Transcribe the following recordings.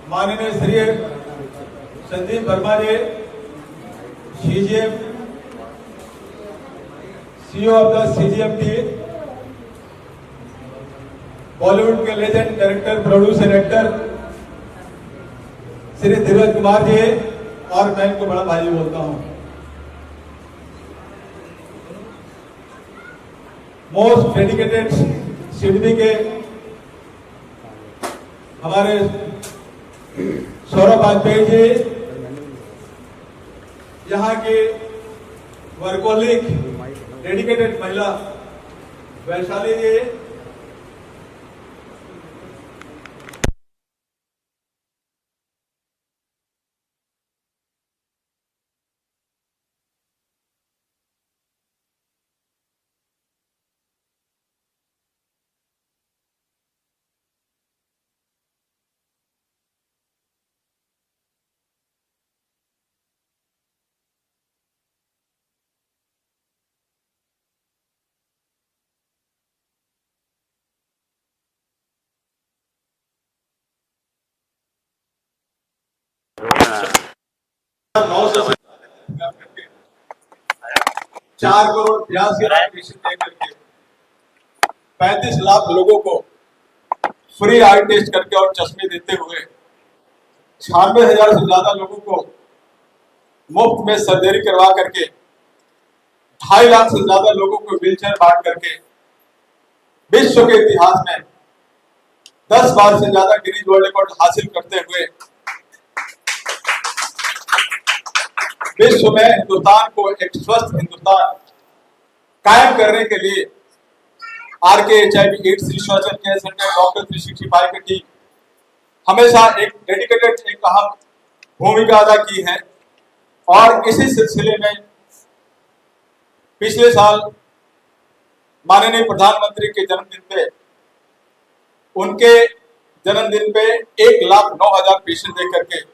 माननीय Shri Sandeep Verma ji, CGM, CEO of the CGMT, Bollywood के legend director, producer, actor Shri Dheeraj Kumar ji, और मैं इनको बड़ा भाई बोलता हूं। मोस्ट डेडिकेटेड सिडनी के हमारे सौरभ वाजपेयी जी, यहाँ की वर्कोलिक डेडिकेटेड महिला वैशाली जी, चार करोड़ 82 लाख दे करके 35 लाख लोगों को फ्री आई टेस्ट करके और चश्मे देते हुए 96,000 से ज्यादा लोगों को मुफ्त में सर्जरी करवा करके 2.5 लाख से ज्यादा लोगों को व्हीलचेयर बांट करके विश्व के इतिहास में 10 बार से ज्यादा गिनीज वर्ल्ड रिकॉर्ड हासिल करते हुए विश्व में हिंदुस्तान को एक स्वस्थ हिंदुस्तान कायम करने के लिए RKHIV ads research and care centre doctor 365 की टीम हमेशा एक डेडिकेटेड, एक अहम भूमिका अदा की है। और इसी सिलसिले में पिछले साल माननीय प्रधानमंत्री के जन्मदिन पे, उनके जन्मदिन पे 1,09,000 पेशेंट दे करके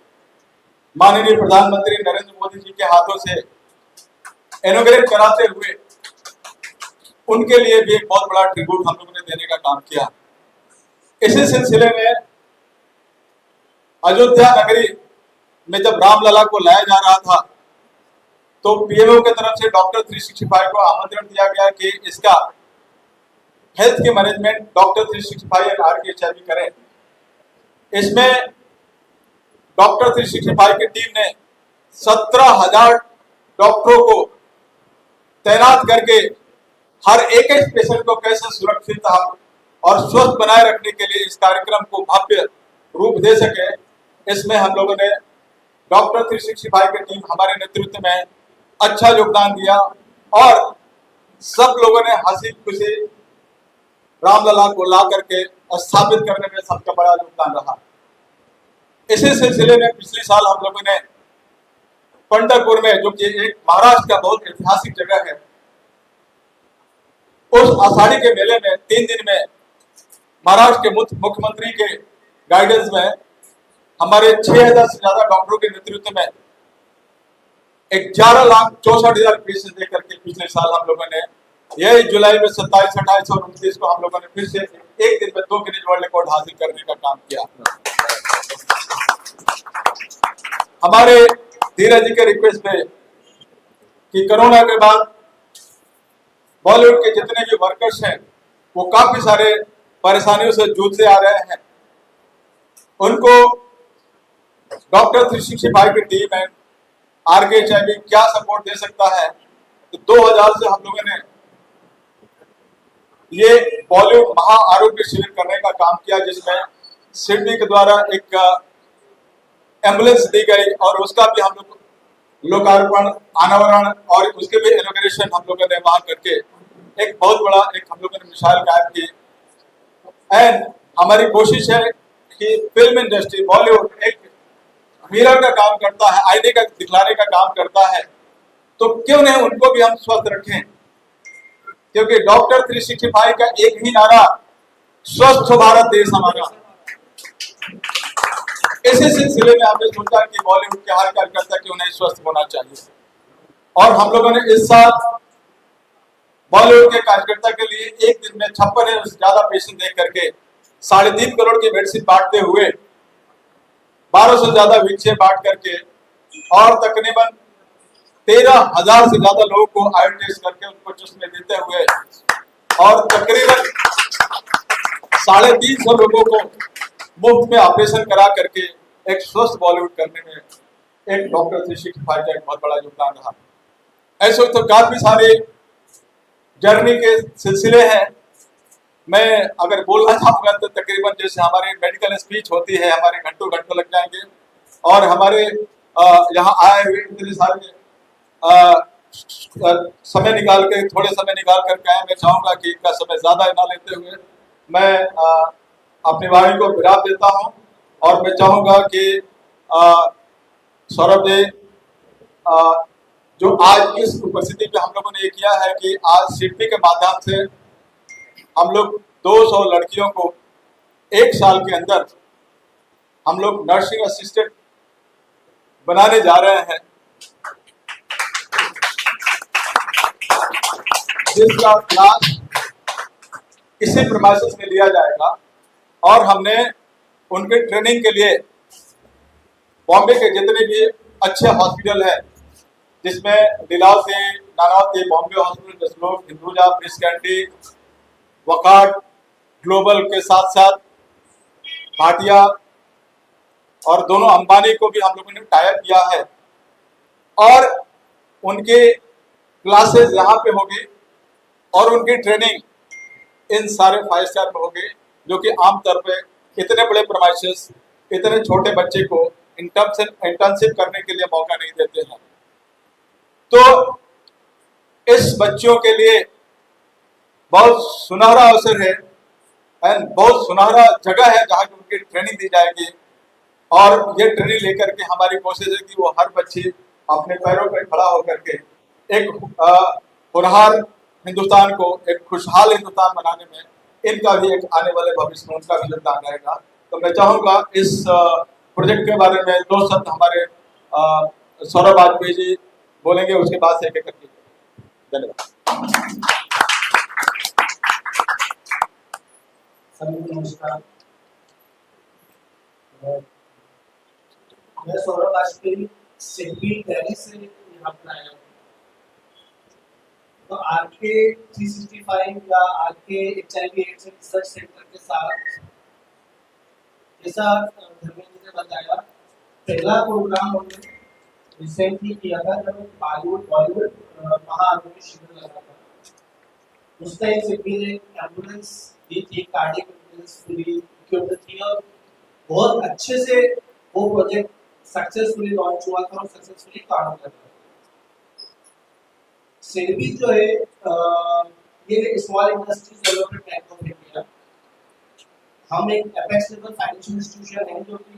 माननीय प्रधानमंत्री नरेंद्र मोदी जी के हाथों से इनॉग्रेट कराते हुए उनके लिए भी एक बहुत बड़ा ट्रिब्यूट हम लोगों ने देने का काम किया। इसी सिलसिले में अयोध्या नगरी में जब रामलला को लाया जा रहा था तो पीएमओ की तरफ से डॉक्टर 365 को आमंत्रण दिया गया कि इसका हेल्थ के मैनेजमेंट डॉक्टर 365 और RKHIV करें। इसमें डॉक्टर 365 की टीम ने 17,000 डॉक्टरों को तैनात करके हर एक पेशेंट को कैसे सुरक्षित और स्वस्थ बनाए रखने के लिए इस कार्यक्रम को भव्य रूप दे सके, इसमें हम लोगों ने डॉक्टर 365 की टीम हमारे नेतृत्व में अच्छा योगदान दिया और सब लोगों ने हंसी खुशी रामलला को ला करके स्थापित करने में सबका बड़ा योगदान रहा। इसी सिलसिले में पिछले साल हम लोगों ने पंढरपुर में, जो कि एक महाराष्ट्र का बहुत ऐतिहासिक जगह है, उस आषाढ़ी के मेले में 3 दिन में महाराष्ट्र के मुख्यमंत्री के गाइडेंस में हमारे 6,000 से ज्यादा डॉक्टरों के नेतृत्व में 11,64,000 पेशेंट देकर के पिछले साल हम लोगों ने यही जुलाई में 27, 28 और 29 को हम लोगों ने फिर से एक दिन में 2 गिनीज वर्ल्ड रिकॉर्ड हासिल करने का काम किया। हमारे धीरज जी के रिक्वेस्ट पे कि कोरोना के बाद बॉलीवुड के जितने भी वर्कर्स हैं वो काफी सारे परेशानियों से जूझते आ रहे हैं, उनको डॉक्टर 365 की टीम है RKHIV क्या सपोर्ट दे सकता है। तो 2000 से हम लोगों ने ये बॉलीवुड महा आरोग्य शिविर करने का काम किया, जिसमें सिडनी के द्वारा एक एम्बुलेंस दी गई और उसका भी हम लोग लोकार्पण, अनावरण और उसके भी इनॉग्रेशन हम लोगों ने वहां करके एक बहुत बड़ा एक हम लोगों ने मिसाल कायम की। एंड हमारी कोशिश है कि फिल्म इंडस्ट्री, बॉलीवुड एक मिरर का काम करता है, आईने का दिखलाने का काम करता है, तो क्यों नहीं उनको भी हम स्वस्थ रखें, क्योंकि डॉक्टर 365 का एक ही नारा, स्वस्थ भारत देश हमारा। इसी सिलसिले में हमने सोचा कि बॉलीवुड के हर कार्यकर्ता क्यों नहीं स्वस्थ होना चाहिए, और हम लोगों ने इस साल बॉलीवुड के कार्यकर्ता के लिए एक दिन में 56 से ज्यादा पेशेंट देख करके 3.5 करोड़ की मेडिसिन बांटते हुए 1200 से ज्यादा व्हीलचेयर बांट करके और तकरीबन 13,000 से ज्यादा लोगों को आई टेस्ट करके उनको चश्मे देते हुए और तकरीबन 350 लोगों को मुफ्त में ऑपरेशन करा करके एक स्वस्थ बॉलीवुड करने में एक डॉक्टर 365 का एक बहुत बड़ा योगदान रहा। ऐसे तो काफी सारे जर्नी के सिलसिले हैं। मैं अगर बोलना चाहूंगा तो तकरीबन जैसे हमारे मेडिकल स्पीच होती है, हमारे घंटों घंटों लग जाएंगे और हमारे यहाँ आए हुए इतने सारे समय निकाल के थोड़े समय निकाल कर आए। मैं चाहूंगा कि इनका समय ज्यादा ना लेते हुए मैं अपनी वाणी को विराम देता हूं और मैं चाहूंगा कि सौरभ जी जो आज इस उपस्थिति पे हम लोगों ने ये किया है कि आज शिल्पी के माध्यम से हम लोग 200 लड़कियों को 1 साल के अंदर हम लोग नर्सिंग असिस्टेंट बनाने जा रहे हैं, जिसका क्लास इसी प्रीमाइसेस में लिया जाएगा और हमने उनके ट्रेनिंग के लिए बॉम्बे के जितने भी अच्छे हॉस्पिटल है जिसमें Dalhousie, Nanavati, Bombay hospital, Jaslok, Hinduja, Breach Candy, Wockhardt, Global के साथ साथ भाटिया और दोनों अंबानी को भी हम लोगों ने टाइप किया है और उनके क्लासेस यहाँ पे होगी और उनकी ट्रेनिंग इन सारे 5 स्टार में होगी, जो कि आमतौर पे इतने बड़े प्रमाइसेस इतने छोटे बच्चे को इंटर्नशिप करने के लिए मौका नहीं देते हैं। तो इस बच्चों के लिए बहुत सुनहरा अवसर है एंड बहुत सुनहरा जगह है जहाँ उनकी ट्रेनिंग दी जाएगी और ये ट्रेनिंग लेकर के हमारी कोशिश है कि वो हर बच्ची अपने पैरों पर खड़ा होकर के एक होनहार हिंदुस्तान को एक खुशहाल हिंदुस्तान बनाने में इनका भी एक आने वाले भविष्य में उनका भी योगदान रहेगा। तो मैं चाहूंगा इस प्रोजेक्ट के बारे में 2 शब्द हमारे सौरभ वाजपेयी जी बोलेंगे, उसके बाद से एक करके। धन्यवाद। सभी को नमस्कार। मैं सौरभ वाजपेयी सिडनी दिल्ली से यहाँ पर आया हूँ। तो आरके 365 या RK HIV AIDS research centre के साथ जैसा धर्मेंद्र ने बताया, पहला प्रोग्राम हमने रिसेंटली किया था जब बॉलीवुड महाआरोग्य शिविर लगा था। उस टाइम सिडनी ने एम्बुलेंस दी थी, कार्डियक एम्बुलेंस पूरी इक्विप्ड थी और बहुत अच्छे से वो प्रोजेक्ट सक्सेसफुली लॉन्च हुआ था और सक्सेसफुली काम कर रहा था। सिडबी जो है ये small industries development bank of India, हम एक एपेक्स लेवल फाइनेंशियल इंस्टीट्यूशन है जो कि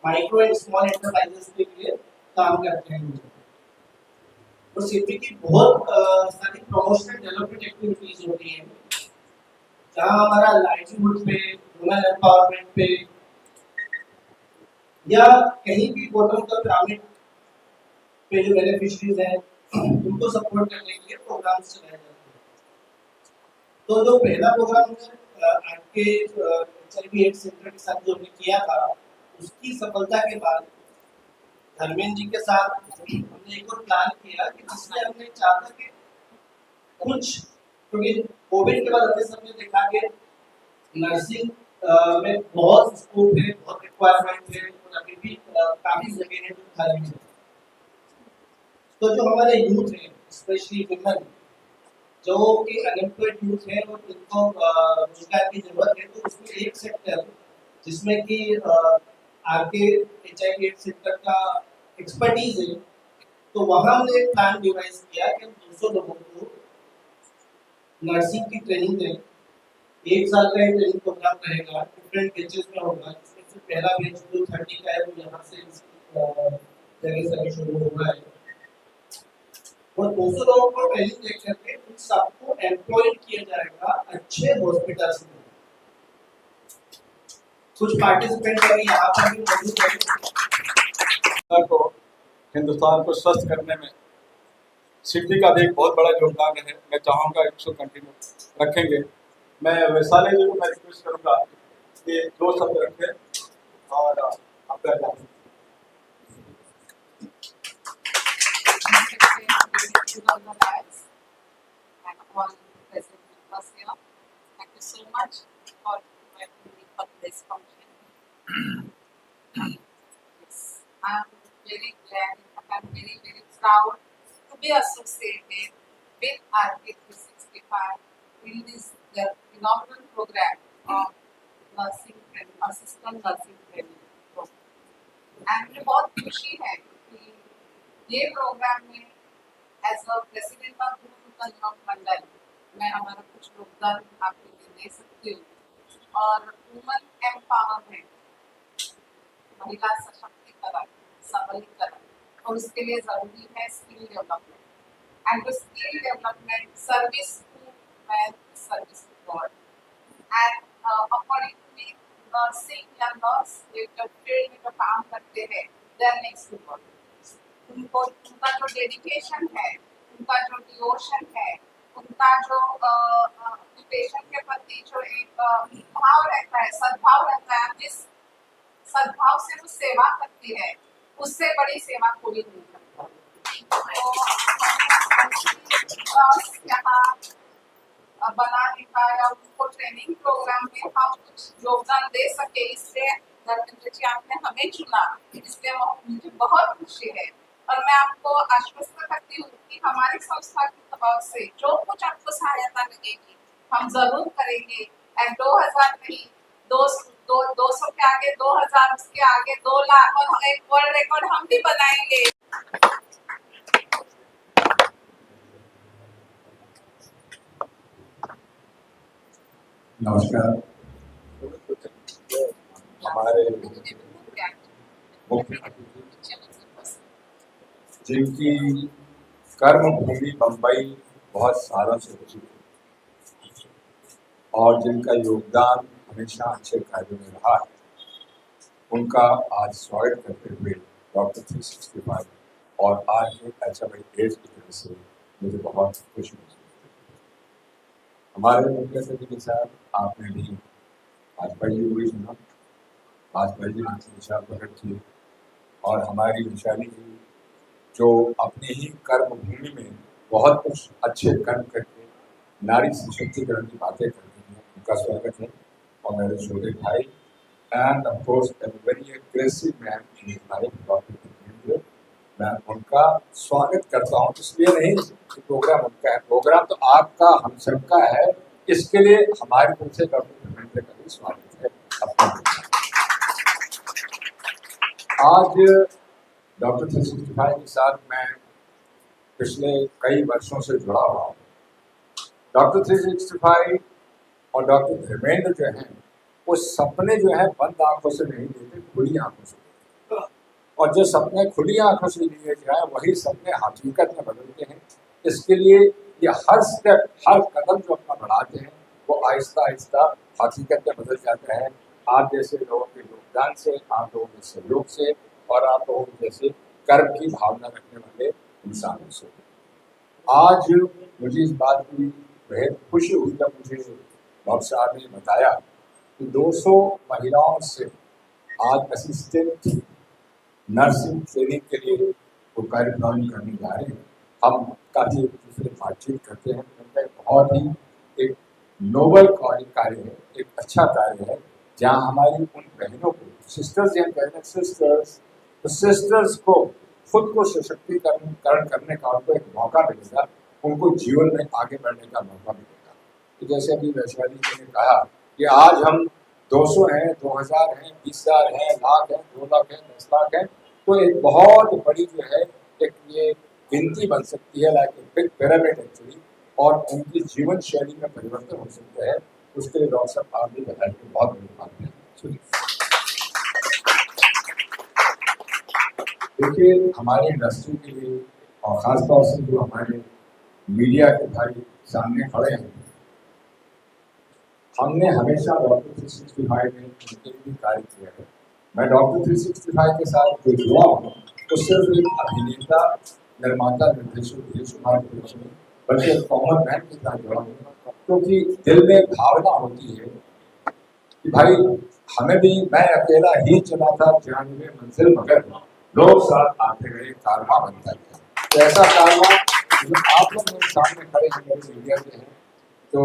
माइक्रो एंड स्मॉल एंटरप्राइजेस के लिए काम करते हैं। और सिडबी की बहुत सारी प्रमोशनल डेवलपमेंट एक्टिविटीज होती हैं जहाँ हमारा लाइवलीहुड पे, वुमेन एम्पावरमेंट पे या कहीं भी बॉटम तक ग्रामीण पे जो बेनिफिशियरीज हैं उनको सपोर्ट करने के लिए प्रोग्राम्स चलाए जाते हैं। तो जो पहला प्रोग्राम आपके HIV एड्स सेंटर के साथ जो हमने किया था, उसकी सफलता के बाद धर्मेंद्र जी के साथ हमने एक और प्लान किया कि जिसमें हमने चाहा कि कुछ, क्योंकि कोविड के बाद हमने सबने देखा कि नर्सिंग में बहुत स्कोप है, बहुत रिक्वायरमेंट है और अभी भी काफी जगह है जो खाली है। तो जो हमारे यूथ है, स्पेशली विमेन जो कि अनएम्प्लॉयड यूथ है और उनको रोजगार की जरूरत है, तो उसमें एक सेक्टर जिसमें कि आगे HIV एड्स सेक्टर का एक्सपर्टीज है, तो वहाँ हमने एक प्लान डिवाइस किया कि 200 लोगों को नर्सिंग की ट्रेनिंग दें। 1 साल का ट्रेनिंग प्रोग्राम रहेगा, डिफरेंट बैचेस में होगा, जिसमें से पहला बैच जो 30 का है वो यहाँ से जगह से शुरू होगा है और 200 लोगों को ट्रेनिंग दे करके उन सबको एम्प्लॉयड किया जाएगा अच्छे हॉस्पिटल्स में। कुछ पार्टिसिपेंट अभी यहाँ पर भी मौजूद हैं। को हिंदुस्तान को स्वस्थ करने में सिडबी का भी एक बहुत बड़ा योगदान है। मैं चाहूँगा इसको कंटिन्यू रखेंगे। मैं वैशाली जी को मैं रिक्वेस्ट करूँगा कि 2 शब्द रखें और Thank you so much for inviting me for this function. Yes, I'm very glad and I'm very, very proud to be associated with RK365 in this the inaugural program of nursing training, assistant nursing training program. And मुझे बहुत खुशी है कि ये programme में as a president of गुरु मंडल मैं हमारा कुछ योगदान आपके लिए दे सकती हूँ और वुमन एम्पावरमेंट महिला सशक्तिकरण सबलीकरण और उसके लिए जरूरी है skill development and skill development service to man service to God and according to me nursing या नर्स जो फील्ड में जो काम करते हैं they are next to God उनको उनका जो डेडिकेशन है उनका जो डिवोशन है उनका जो पेशेंट के प्रति जो एक भाव रहता है सद्भाव रहता है जिस सद्भाव से वो सेवा करती है उससे बड़ी सेवा कोई नहीं करता तो यहाँ बनाने का या उनको ट्रेनिंग प्रोग्राम में हम कुछ योगदान दे सके इसलिए धर्मेंद्र जी आपने हमें चुना इसलिए मुझे बहुत खुशी है और मैं आपको आश्वस्त करती हूँ कि हमारी संस्था की तरफ से जो कुछ आपको सहायता लगेगी हम जरूर करेंगे एंड 2000 नहीं 200 के आगे 2000 उसके आगे 2 लाख और एक वर्ल्ड रिकॉर्ड हम भी बनाएंगे। नमस्कार। हमारे मुख्य जिनकी कर्मभूमि बम्बई बहुत सालों से रही और जिनका योगदान हमेशा अच्छे कार्यों में रहा है, उनका आज स्वागत करते हुए डॉक्टर 365 और आज एक ऐसा बड़ी एज की वजह से मुझे बहुत खुशी महसूस होती है। हमारे मुख्य सचिव के साथ आपने भी वाजपेयी जी को भी सुना, वाजपेयी जी ने विचार प्रकट किए और हमारी वैशाली जी जो अपनी ही कर्मभूमि में बहुत कुछ अच्छे कर्म करके नारी सशक्तिकरण की बातें करती हैं, उनका स्वागत है। और मेरे छोटे भाई end of course a very aggressive man in his life doctor Dharmendra, मैं उनका स्वागत करता हूँ। इसलिए नहीं कि प्रोग्राम उनका है, प्रोग्राम तो आपका हम सबका है, इसके लिए हमारी तरफ से डॉक्टर धर्मेंद्र का भी स्वागत है। आज डॉक्टर 365 के साथ मैं पिछले कई वर्षों से जुड़ा हुआ हूँ। डॉक्टर 365 और डॉक्टर धर्मेंद्र जो हैं वो सपने जो है बंद आंखों से नहीं लेते, खुली आंखों से लेते हैं। और जो सपने खुली आंखों से लिए जाए वही सपने हकीकत में बदलते हैं। इसके लिए ये हर स्टेप हर कदम जो अपना बढ़ाते हैं वो आहिस्ता आहिस्ता हकीकत में बदल जाता है। आप जैसे लोगों के योगदान से, आप लोगों के सहयोग से और आप लोगों जैसे कर्म की भावना रखने वाले इंसानों से। आज मुझे इस बात की बेहद खुशी हुई जब मुझे डॉक्टर साहब ने बताया कि 200 महिलाओं से आज असिस्टेंट नर्सिंग ट्रेनिंग के लिए वो कार्यक्रम करने जा रहे हैं। हम काफ़ी एक दूसरे बातचीत करते हैं, बहुत ही एक नोबल कार्य है, एक अच्छा कार्य है जहाँ हमारी उन बहनों को सिस्टर्स या कहते हैं सिस्टर्स को खुद को सशक्तिकरण करने का उनको एक मौका मिलेगा, उनको जीवन में आगे बढ़ने का मौका मिलेगा। तो जैसे अभी वैशाली जी ने कहा कि आज हम 200 हैं, 2000 हैं, 20,000 हैं, लाख हैं, 2 लाख हैं, 10 लाख हैं, तो एक बहुत बड़ी जो है एक ये गिनती बन सकती है, लाइक बिग पिरामिड एक्चुअली, और उनकी जीवन शैली में परिवर्तन हो सकता है। उसके लिए डॉक्टर साहब आप भी बताइए, बहुत बड़ी बात है। देखिए हमारे इंडस्ट्री के लिए और ख़ासतौर से जो हमारे मीडिया के भाई सामने खड़े हैं, हमने हमेशा डॉक्टर 365 में उनके लिए कार्य किया है। मैं डॉक्टर 365 के साथ जो जुड़ा हूँ तो सिर्फ एक अभिनेता, निर्माता, निर्देशक नहीं, बल्कि एक कॉमन मैन के साथ जुड़ा हूँ, क्योंकि दिल में भावना होती है कि भाई हमें भी, मैं अकेला ही चला था जानिबे मंजिल, मगर लोग साथ आते गए, कारवां बनता गया। तो ऐसा कारवां जो आप लोग मेरे सामने खड़े हैं, मेरे मीडिया के हैं, तो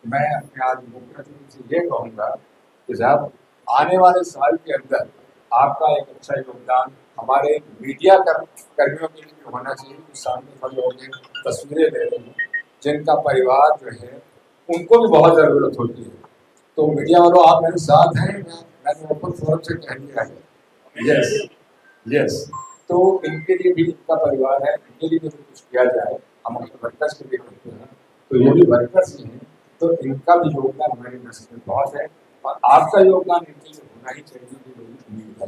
मैं अपने आज मुख्यमंत्री से ये कहूँगा कि साहब आने वाले साल के अंदर आपका एक अच्छा योगदान हमारे मीडिया कर्मियों के लिए भी होना चाहिए, जो सामने खड़े होकर तस्वीरें ले रहे हैं, जिनका परिवार जो है उनको भी बहुत ज़रूरत होती है। तो मीडिया वालों, आप मेरे साथ हैं, मैंने ओपन फोरम से कह दिया है। यस यस, तो इनके लिए भी, इनका परिवार है, इनके लिए भी कुछ किया जाए। हम अपने वर्कर्स के लिए करते हैं, तो ये भी वर्कर्स ही हैं, तो इनका भी योगदान हमारे मैसेज में बहुत है, और आपका योगदान इनके लिए होना ही चाहिए, ये मेरी उम्मीद है।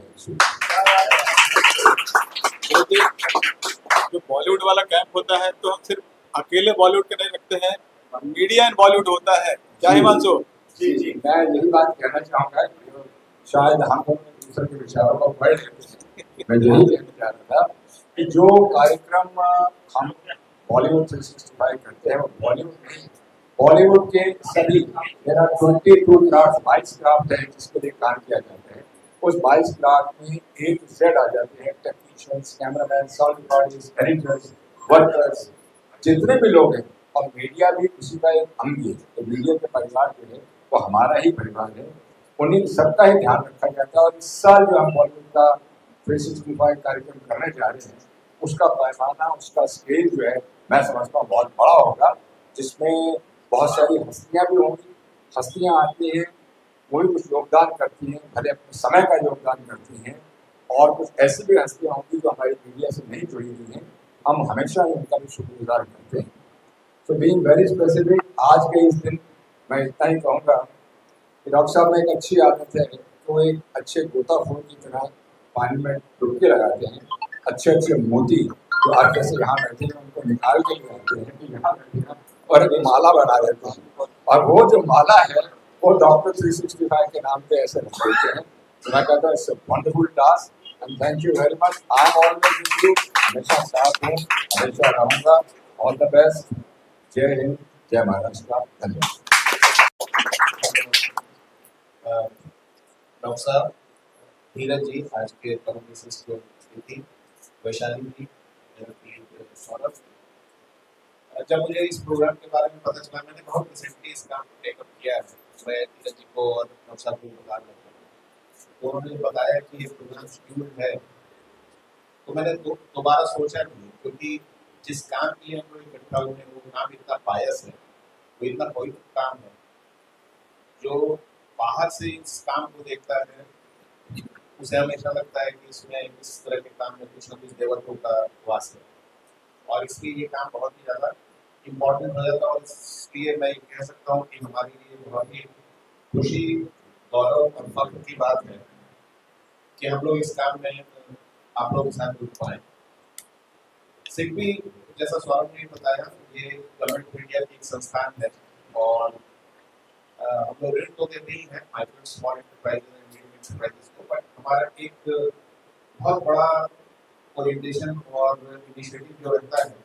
जो बॉलीवुड वाला कैंप होता है तो हम सिर्फ अकेले बॉलीवुड के नहीं रखते हैं, मीडिया एंड बॉलीवुड होता है। क्या हिमांशु? जी जी, मैं यही बात कहना चाहूँगा कि शायद हम लोग दूसरे के विचारों को पढ़ लेते हैं। मैं यही कहना चाह रहा था कि जो कार्यक्रम हम बॉलीवुड 365 करते हैं वो बॉलीवुड नहीं, बॉलीवुड के सभी मेरा 22 क्राफ्ट 22 क्राफ्ट है जिसके लिए काम किया जाता है। उस 22 क्राफ्ट में A to Z आ जाते हैं, technicians, cameraman, sound recorders, editors, workers, जितने भी लोग हैं, और मीडिया भी उसी का एक अंग है। तो मीडिया के परिवार जो है वो हमारा ही परिवार है, उन्हीं सबका ही ध्यान रखा जाता है। और इस साल जो हम बॉलीवुड का 365 कार्यक्रम करने जा रहे हैं, उसका पैमाना, उसका स्केल जो है, मैं समझता हूँ बहुत बड़ा होगा, जिसमें बहुत सारी हस्तियाँ भी होंगी। हस्तियाँ आती हैं, वो भी कुछ योगदान करती हैं, भले अपने समय का योगदान करती हैं, और कुछ ऐसी भी हस्तियाँ होंगी जो हमारी मीडिया से नहीं जुड़ी हुई हैं, हम हमेशा ही उनका भी शुक्रगुजार करते हैं। तो बीइंग वेरी स्पेसिफिक, आज के इस दिन मैं इतना ही कहूँगा कि डॉक्टर साहब में एक अच्छी आदत है, तो एक अच्छे गोताखोर की तरह पानी में डुबकी लगाते हैं। अच्छे अच्छे मोती जो आप जैसे यहाँ बैठे हैं उनको निकाल के ले आते हैं, तो यहाँ बैठे हैं और एक माला बना देते हैं, और वो जो माला है वो डॉक्टर 365 के नाम पे ऐसे रख देते हैं। तो मैं कहता हूँ it's a wonderful task and thank you very much. I am always with you, हमेशा साथ हूँ, हमेशा रहूँगा। All the best. जय हिंद, जय महाराष्ट्र। धन्यवाद। डॉक्टर साहब, धीरज जी, आज के परम विशिष्ट अतिथि, वैशाली जी, सौरभ। जब मुझे इस प्रोग्राम के बारे में पता चला, मैंने बहुत रिसेंटली इस काम को टेकअप किया है, मैं धीरज जी को और डॉक्टर साहब को बता रहा था, तो उन्होंने बताया कि ये प्रोग्राम शेड्यूल है, तो मैंने दोबारा सोचा नहीं, क्योंकि जिस काम के लिए हम लोग इकट्ठा हुए हैं वो काम इतना पायस है, वो इतना पवित्र काम है, जो बाहर से इस काम को देखता है उसे हमेशा लगता है कि इसमें इस तरह के काम में कुछ न कुछ देवत्वों का वास है, और इसलिए ये काम बहुत ही ज़्यादा इम्पोर्टेंट हो जाता है। और इसलिए मैं कह सकता हूँ कि हमारे लिए बहुत ही खुशी, गौरव और फख्र की बात है कि हम लोग इस काम में आप लोगों के साथ जुड़ पाए। सिग्बी, जैसा सौरभ ने बताया, ये गवर्नमेंट ऑफ इंडिया की एक संस्थान है, और हम लोग ऋण तो देते ही हैं micro small enterprises and medium enterprises को, बट हमारा एक बहुत बड़ा ओरिएंटेशन और इनिशिएटिव जो रहता है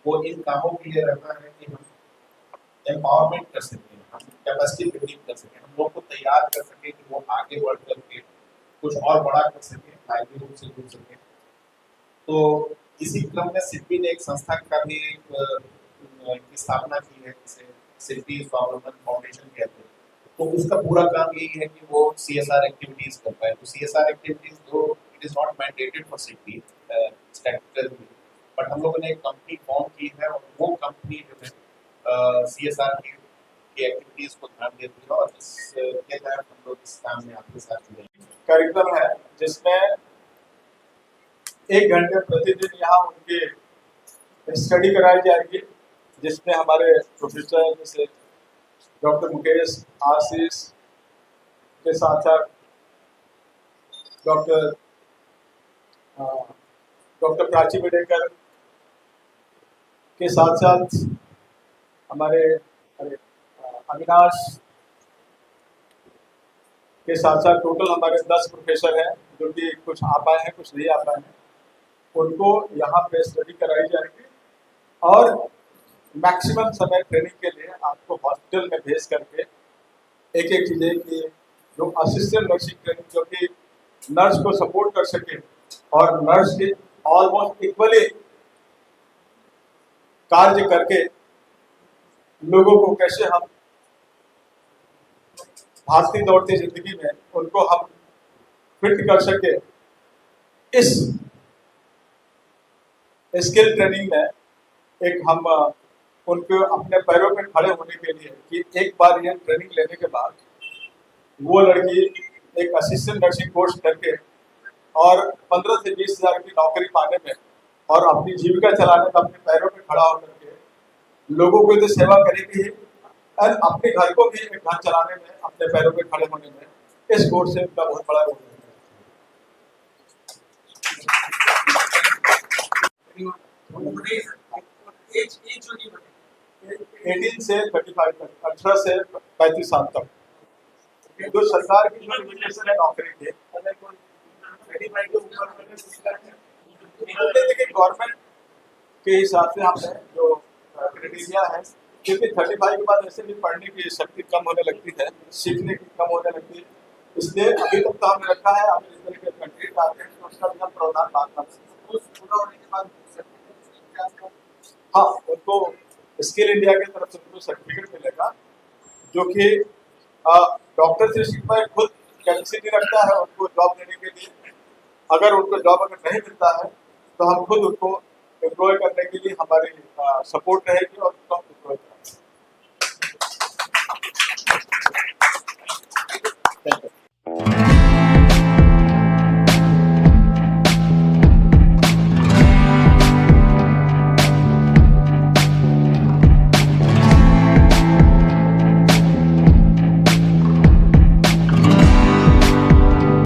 वो इन कामों के लिए रहता है कि हम एम्पावरमेंट कर सकें, हम कैपेसिटी बिल्डिंग कर सकें, हम लोग को तैयार कर सकें कि वो आगे बढ़ करके कुछ और बड़ा कर सकें, लाइवलीहुड से जुड़ सकें। तो इसी क्रम में सिडबी ने एक संस्था का भी की स्थापना की है, जिसे सिडबी स्वावलंबन फाउंडेशन कहते हैं। तो उसका पूरा काम यही है कि वो CSR एक्टिविटीज कर पाए। तो CSR एक्टिविटीज जो it is not mandated for SIDBI statutory, but हम लोगों ने एक कंपनी फॉर्म की है, और वो कंपनी जो है CSR की एक्टिविटीज को ध्यान देती है, और इसके तहत हम लोग इस काम में आपके साथ जुड़े हैं। कार्यक्रम है जिसमें 1 घंटे प्रतिदिन यहाँ उनकी स्टडी कराई जाएगी, जिसमें हमारे प्रोफेसर जैसे डॉक्टर मुकेश, आशीष के साथ साथ डॉक्टर प्राची बेडेकर के साथ साथ हमारे अविनाश के साथ साथ टोटल हमारे 10 प्रोफेसर हैं, जो कि कुछ आ पाए हैं, कुछ नहीं आ पाए हैं। उनको यहाँ पे स्टडी कराई जाएगी, और मैक्सिमम समय ट्रेनिंग के लिए आपको हॉस्पिटल में भेज करके एक एक चीज़ें की जो असिस्टेंट नर्सिंग ट्रेनिंग, जो कि नर्स को सपोर्ट कर सके और नर्स के ऑलमोस्ट इक्वली कार्य करके लोगों को कैसे हम भागती दौड़ती जिंदगी में उनको हम फिट कर सके, इस स्किल ट्रेनिंग में एक हम उनको अपने पैरों पे खड़े होने के लिए कि एक बार ये ट्रेनिंग लेने के बाद वो लड़की एक असिस्टेंट नर्सिंग कोर्स करके और 15 से 20 हज़ार की नौकरी पाने में और अपनी जीविका चलाने में अपने पैरों पे खड़ा होकर के लोगों को तो सेवा करेगी ही और अपने घर को भी एक घर चलाने में अपने पैरों पे खड़े होने में इस कोर्स से उनका बहुत बड़ा रोल है। एज जो नहीं बने 18 से 35 तक, 18 से 35 साल तक जो सरकार की जो लिमिटेशन है नौकरी की, अगर कोई 35 के ऊपर देखिए गवर्नमेंट के हिसाब से हमने जो क्राइटेरिया है, क्योंकि 35 के बाद ऐसे भी पढ़ने की शक्ति कम होने लगती है, सीखने की कम होने लगती है, इसलिए अभी तक तो हमने रखा है। अभी इस तरह के कंट्री आते हैं तो उसका भी हम प्रावधान बात कर सकते हैं। पूरा होने के बाद हाँ, उनको स्किल इंडिया की तरफ से उनको सर्टिफिकेट मिलेगा, जो कि डॉक्टर से शिक्षा खुद कैपेसिटी रखता है उनको जॉब देने के लिए। अगर उनको जॉब अगर नहीं मिलता है तो हम खुद उनको एम्प्लॉय करने के लिए हमारी सपोर्ट रहेगी और उनको